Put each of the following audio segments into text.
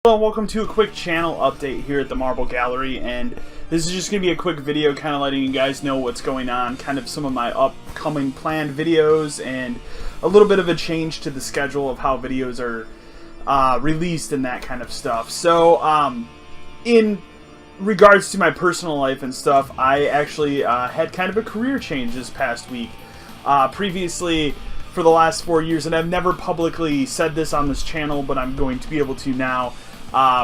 Hello and welcome to a quick channel update here at the Marble Gallery, and this is just going to be a quick video kind of letting you guys know what's going on, kind of some of my upcoming planned videos, and a little bit of a change to the schedule of how videos are released and that kind of stuff. So, in regards to my personal life and stuff, I actually had kind of a career change this past week. Previously, for the last 4 years, and I've never publicly said this on this channel, but I'm going to be able to now.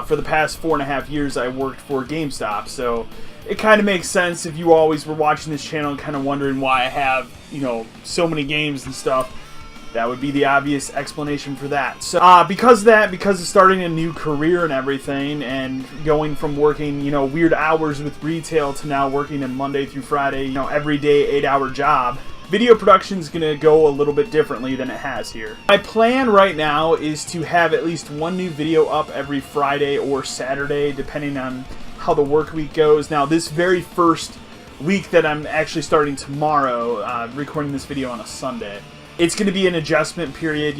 For the past 4.5 years, I worked for GameStop, so it kind of makes sense if you always were watching this channel and kind of wondering why I have, so many games and stuff. That would be the obvious explanation for that. So, because of starting a new career and everything, and going from working, weird hours with retail to now working a Monday through Friday, every day 8-hour job, video production is going to go a little bit differently than it has here. My plan right now is to have at least one new video up every Friday or Saturday, depending on how the work week goes. Now, this very first week that I'm actually starting tomorrow, recording this video on a Sunday, it's going to be an adjustment period.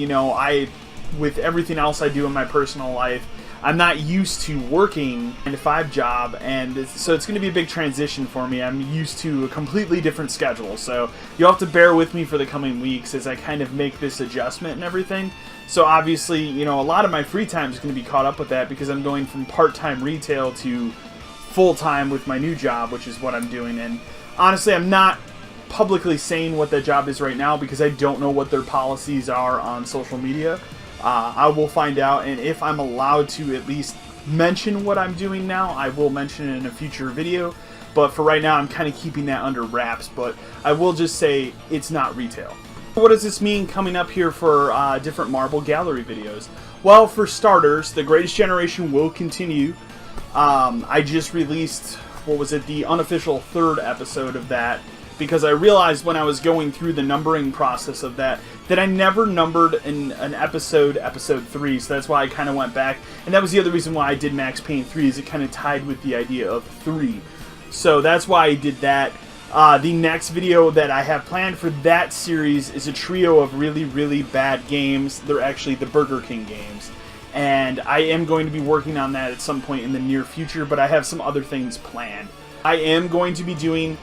With everything else I do in my personal life, I'm not used to working a 9-to-5 job, and so it's going to be a big transition for me. I'm used to a completely different schedule, so you'll have to bear with me for the coming weeks as I kind of make this adjustment and everything. So obviously, a lot of my free time is going to be caught up with that because I'm going from part-time retail to full-time with my new job, which is what I'm doing. And honestly, I'm not publicly saying what that job is right now because I don't know what their policies are on social media. I will find out, and if I'm allowed to at least mention what I'm doing now, I will mention it in a future video. But for right now, I'm kind of keeping that under wraps, but I will just say it's not retail. What does this mean coming up here for different Marble Gallery videos? Well, for starters, The Greatest Generation will continue. I just released, the unofficial 3rd episode of that, because I realized when I was going through the numbering process of that I never numbered an episode 3, so that's why I kind of went back, and that was the other reason why I did Max Payne 3, is it kind of tied with the idea of 3. So that's why I did that. The next video that I have planned for that series is a trio of really, really bad games. They're actually the Burger King games, and I am going to be working on that at some point in the near future, but I have some other things planned. I am going to be doing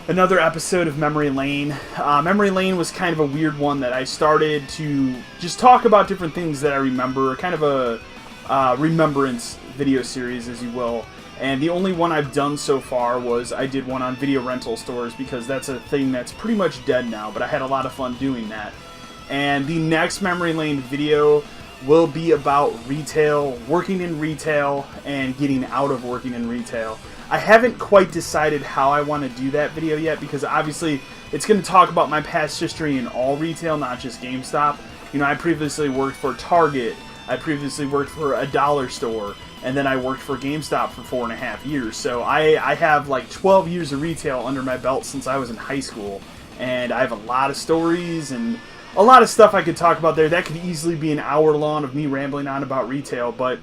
another episode of Memory Lane. Memory Lane was kind of a weird one that I started to just talk about different things that I remember, kind of a remembrance video series, as you will. And the only one I've done so far was I did one on video rental stores, because that's a thing that's pretty much dead now, but I had a lot of fun doing that. And the next Memory Lane video will be about retail, working in retail, and getting out of working in retail. I haven't quite decided how I want to do that video yet, because obviously it's going to talk about my past history in all retail, not just GameStop. I previously worked for Target, I previously worked for a dollar store, and then I worked for GameStop for 4.5 years. So I have like 12 years of retail under my belt since I was in high school, and I have a lot of stories and a lot of stuff I could talk about there. That could easily be an hour long of me rambling on about retail, but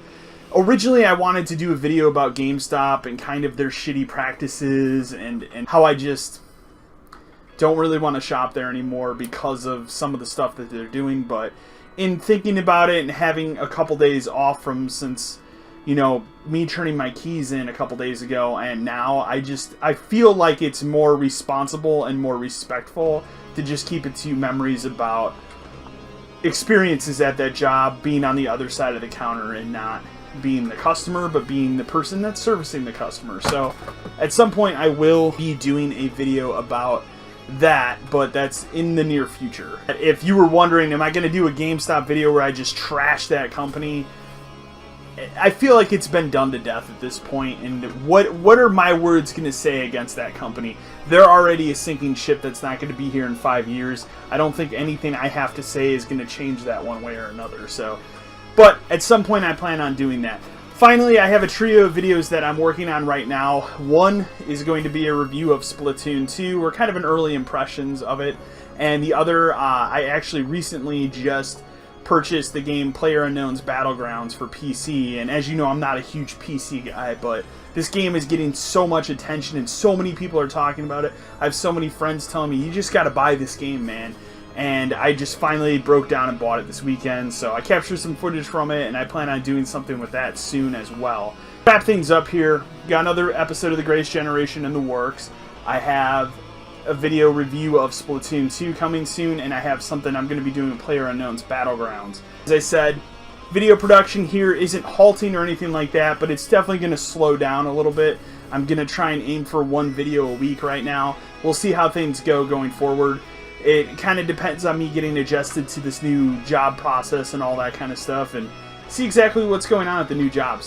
originally I wanted to do a video about GameStop and kind of their shitty practices and how I just don't really want to shop there anymore because of some of the stuff that they're doing. But in thinking about it and having a couple days off since me turning my keys in a couple days ago, and now I feel like it's more responsible and more respectful to just keep it to memories about experiences at that job, being on the other side of the counter and not being the customer, but being the person that's servicing the customer. So at some point I will be doing a video about that, but that's in the near future. If you were wondering, am I going to do a GameStop video where I just trash that company? I feel like it's been done to death at this point, and what are my words going to say against that company? They're already a sinking ship that's not going to be here in 5 years. I don't think anything I have to say is going to change that one way or another. So, but at some point I plan on doing that. Finally, I have a trio of videos that I'm working on right now. One is going to be a review of Splatoon 2, or kind of an early impressions of it, and the other, I actually recently just purchased the game PlayerUnknown's Battlegrounds for PC, and as you know, I'm not a huge PC guy, but this game is getting so much attention and so many people are talking about it. I have so many friends telling me, you just gotta buy this game, man. and I just finally broke down and bought it this weekend. So I captured some footage from it, and I plan on doing something with that soon as well. Wrap things up here. Got another episode of The Greatest Generation in the works. I have a video review of Splatoon 2 coming soon, and I have something I'm going to be doing with PlayerUnknown's Battlegrounds. As I said, video production here isn't halting or anything like that, but it's definitely going to slow down a little bit. I'm going to try and aim for one video a week right now. We'll see how things go going forward. It kind of depends on me getting adjusted to this new job process and all that kind of stuff, and see exactly what's going on at the new job.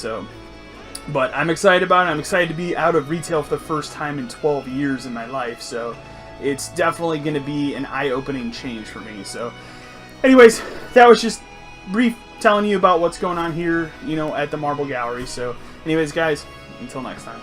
But I'm excited about it. I'm excited to be out of retail for the first time in 12 years in my life, so it's definitely going to be an eye-opening change for me. So anyways, that was just brief telling you about what's going on here, you know, at the Marble Gallery. So anyways, guys, until next time.